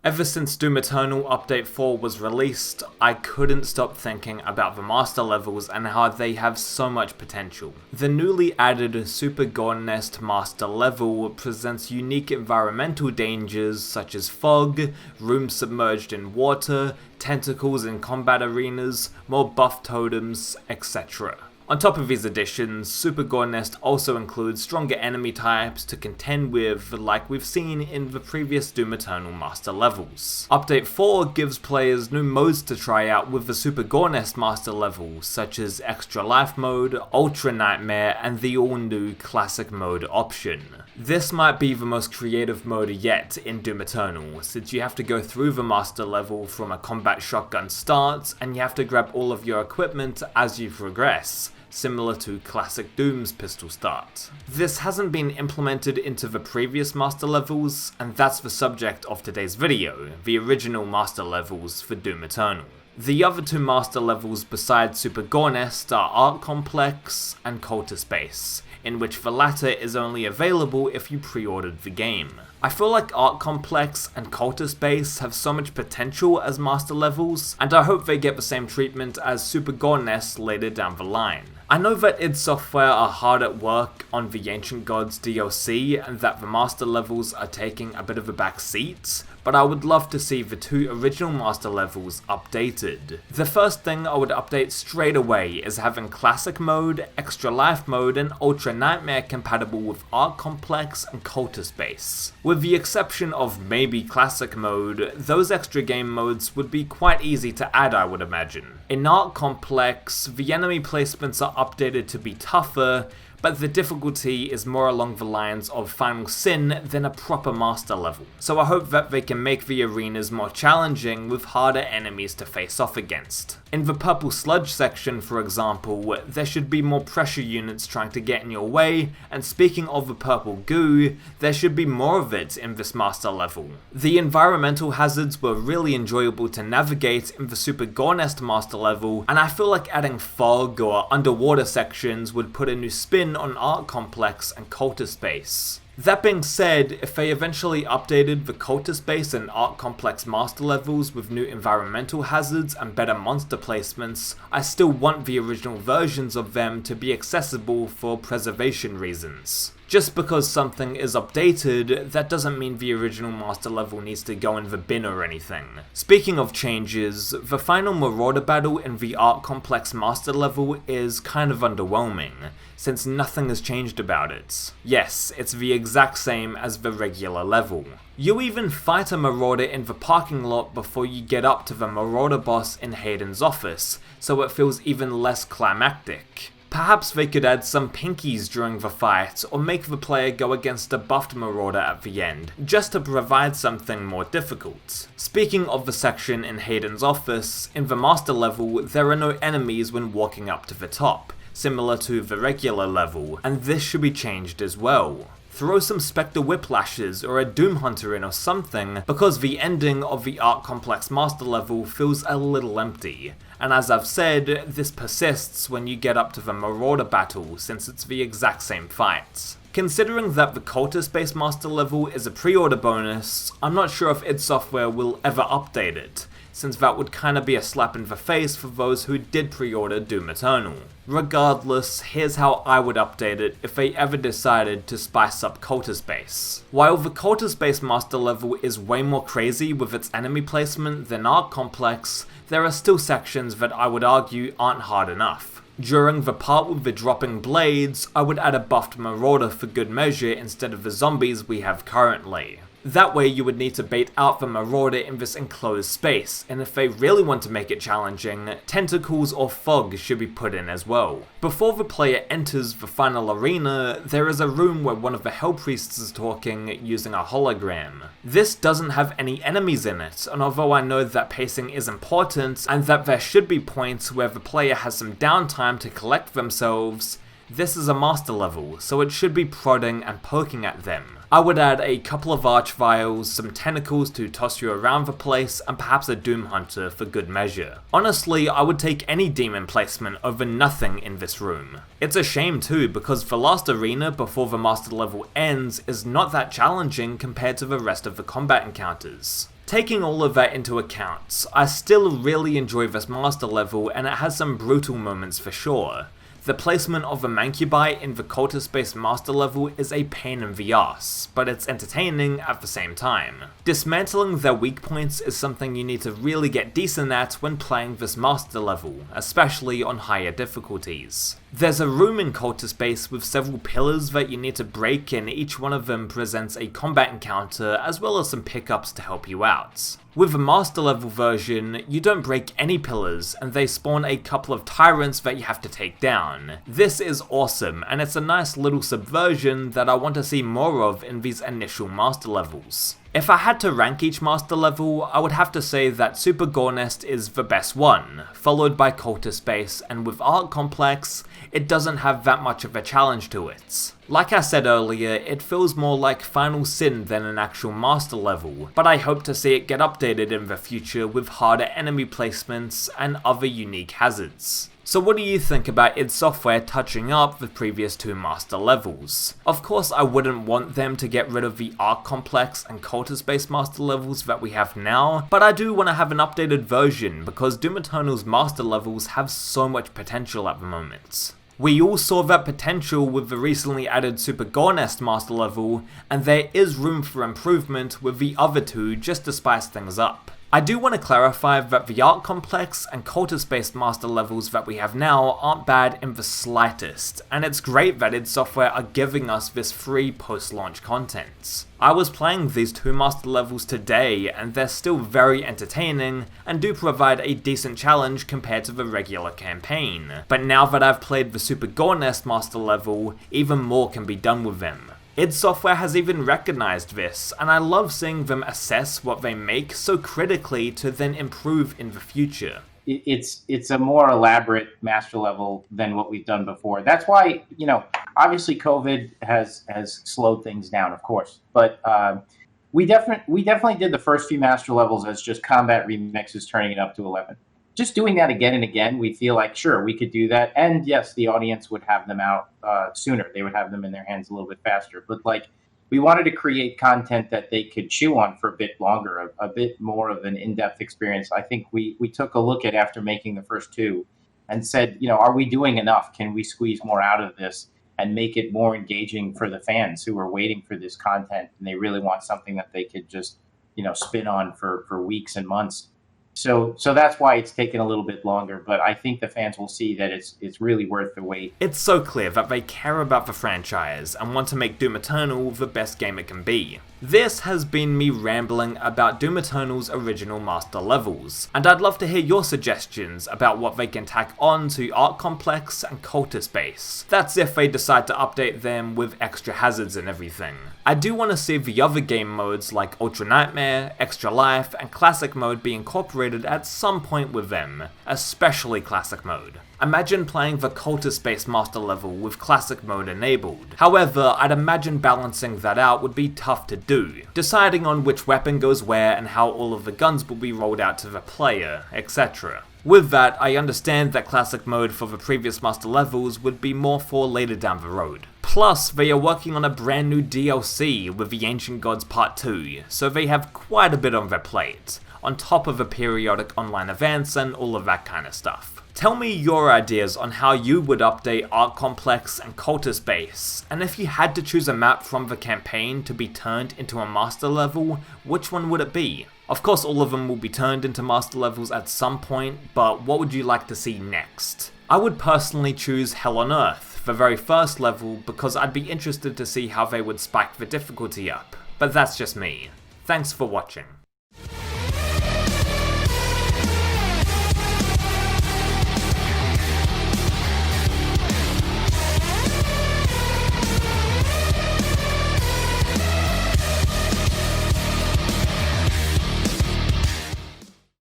Ever since Doom Eternal Update 4 was released, I couldn't stop thinking about the master levels and how they have so much potential. The newly added Super Gore Nest master level presents unique environmental dangers such as fog, rooms submerged in water, tentacles in combat arenas, more buff totems, etc. On top of these additions, Super Gore Nest also includes stronger enemy types to contend with, like we've seen in the previous Doom Eternal master levels. Update 4 gives players new modes to try out with the Super Gore Nest master level, such as Extra Life mode, Ultra Nightmare, and the all-new Classic mode option. This might be the most creative mode yet in Doom Eternal, since you have to go through the master level from a combat shotgun start, and you have to grab all of your equipment as you progress, similar to classic Doom's pistol start. This hasn't been implemented into the previous master levels, and that's the subject of today's video, the original master levels for Doom Eternal. The other two master levels besides Super Gore Nest are Complex and Cultist Base, in which the latter is only available if you pre-ordered the game. I feel like Complex and Cultist Base have so much potential as master levels, and I hope they get the same treatment as Super Gore Nest later down the line. I know that id Software are hard at work on the Ancient Gods DLC and that the master levels are taking a bit of a back seat, but I would love to see the two original master levels updated. The first thing I would update straight away is having Classic mode, Extra Life mode, and Ultra Nightmare compatible with Complex and Cultist Base. With the exception of maybe Classic mode, those extra game modes would be quite easy to add, I would imagine. In Complex, the enemy placements are updated to be tougher, but the difficulty is more along the lines of Final Sin than a proper master level. So I hope that they can make the arenas more challenging with harder enemies to face off against. In the Purple Sludge section, for example, there should be more pressure units trying to get in your way, and speaking of the purple goo, there should be more of it in this master level. The environmental hazards were really enjoyable to navigate in the Super Gore Nest master level, and I feel like adding fog or underwater sections would put a new spin on Complex and Cultist Base. That being said, if they eventually updated the Cultist Base and Complex master levels with new environmental hazards and better monster placements, I still want the original versions of them to be accessible for preservation reasons. Just because something is updated, that doesn't mean the original master level needs to go in the bin or anything. Speaking of changes, the final Marauder battle in the Complex master level is kind of underwhelming, since nothing has changed about it. Yes, it's the exact same as the regular level. You even fight a Marauder in the parking lot before you get up to the Marauder boss in Hayden's office, so it feels even less climactic. Perhaps they could add some pinkies during the fight, or make the player go against a buffed Marauder at the end, just to provide something more difficult. Speaking of the section in Hayden's office, in the master level there are no enemies when walking up to the top, similar to the regular level, and this should be changed as well. Throw some Spectre Whiplashes or a Doom Hunter in or something, because the ending of the Complex master level feels a little empty. And as I've said, this persists when you get up to the Marauder battle, since it's the exact same fight. Considering that the Cultist Base master level is a pre-order bonus, I'm not sure if id Software will ever update it, since that would kinda be a slap in the face for those who did pre-order Doom Eternal. Regardless, here's how I would update it if they ever decided to spice up Cultist Base. While the Cultist Base master level is way more crazy with its enemy placement than Complex, there are still sections that I would argue aren't hard enough. During the part with the dropping blades, I would add a buffed Marauder for good measure instead of the zombies we have currently. That way you would need to bait out the Marauder in this enclosed space, and if they really want to make it challenging, tentacles or fog should be put in as well. Before the player enters the final arena, there is a room where one of the Hell Priests is talking using a hologram. This doesn't have any enemies in it, and although I know that pacing is important, and that there should be points where the player has some downtime to collect themselves, this is a master level, so it should be prodding and poking at them. I would add a couple of arch vials, some tentacles to toss you around the place, and perhaps a Doom Hunter for good measure. Honestly, I would take any demon placement over nothing in this room. It's a shame too, because the last arena before the master level ends is not that challenging compared to the rest of the combat encounters. Taking all of that into account, I still really enjoy this master level and it has some brutal moments for sure. The placement of a Mancubi in the Cultist Base master level is a pain in the ass, but it's entertaining at the same time. Dismantling their weak points is something you need to really get decent at when playing this master level, especially on higher difficulties. There's a room in Cultist Base with several pillars that you need to break, and each one of them presents a combat encounter as well as some pickups to help you out. With the master level version, you don't break any pillars and they spawn a couple of tyrants that you have to take down. This is awesome and it's a nice little subversion that I want to see more of in these initial master levels. If I had to rank each master level, I would have to say that Super Gore Nest is the best one, followed by Cultist Base, and with Art Complex, it doesn't have that much of a challenge to it. Like I said earlier, it feels more like Final Sin than an actual master level, but I hope to see it get updated in the future with harder enemy placements and other unique hazards. So what do you think about id Software touching up the previous two master levels? Of course I wouldn't want them to get rid of the Art Complex and Cultist Base master levels that we have now, but I do want to have an updated version because Doom Eternal's master levels have so much potential at the moment. We all saw that potential with the recently added Super Gore Nest master level, and there is room for improvement with the other two just to spice things up. I do want to clarify that the Art Complex and Cultist Base master levels that we have now aren't bad in the slightest, and it's great that id Software are giving us this free post-launch content. I was playing these two master levels today and they're still very entertaining and do provide a decent challenge compared to the regular campaign, but now that I've played the Super Gore Nest master level, even more can be done with them. id Software has even recognized this, and I love seeing them assess what they make so critically to then improve in the future. It's a more elaborate master level than what we've done before. That's why, obviously COVID has slowed things down, of course, but we definitely did the first few master levels as just combat remixes, turning it up to 11. Just doing that again and again, we feel like, sure, we could do that. And yes, the audience would have them out sooner. They would have them in their hands a little bit faster. But we wanted to create content that they could chew on for a bit longer, a bit more of an in-depth experience. I think we took a look at after making the first two and said, are we doing enough? Can we squeeze more out of this and make it more engaging for the fans who are waiting for this content and they really want something that they could just, spin on for weeks and months? So that's why it's taken a little bit longer, but I think the fans will see that it's really worth the wait. It's so clear that they care about the franchise and want to make Doom Eternal the best game it can be. This has been me rambling about Doom Eternal's original master levels, and I'd love to hear your suggestions about what they can tack on to Art Complex and Cultist Base. That's if they decide to update them with extra hazards and everything. I do want to see the other game modes like Ultra Nightmare, Extra Life, and Classic Mode be incorporated at some point with them, especially Classic Mode. Imagine playing the Cultist Base master level with Classic Mode enabled. However, I'd imagine balancing that out would be tough to do, deciding on which weapon goes where and how all of the guns will be rolled out to the player, etc. With that, I understand that Classic Mode for the previous master levels would be more for later down the road. Plus, they are working on a brand new DLC with the Ancient Gods Part 2, so they have quite a bit on their plate, on top of the periodic online events and all of that kind of stuff. Tell me your ideas on how you would update Art Complex and Cultist Base, and if you had to choose a map from the campaign to be turned into a master level, which one would it be? Of course all of them will be turned into master levels at some point, but what would you like to see next? I would personally choose Hell on Earth, the very first level, because I'd be interested to see how they would spike the difficulty up, but that's just me. Thanks for watching.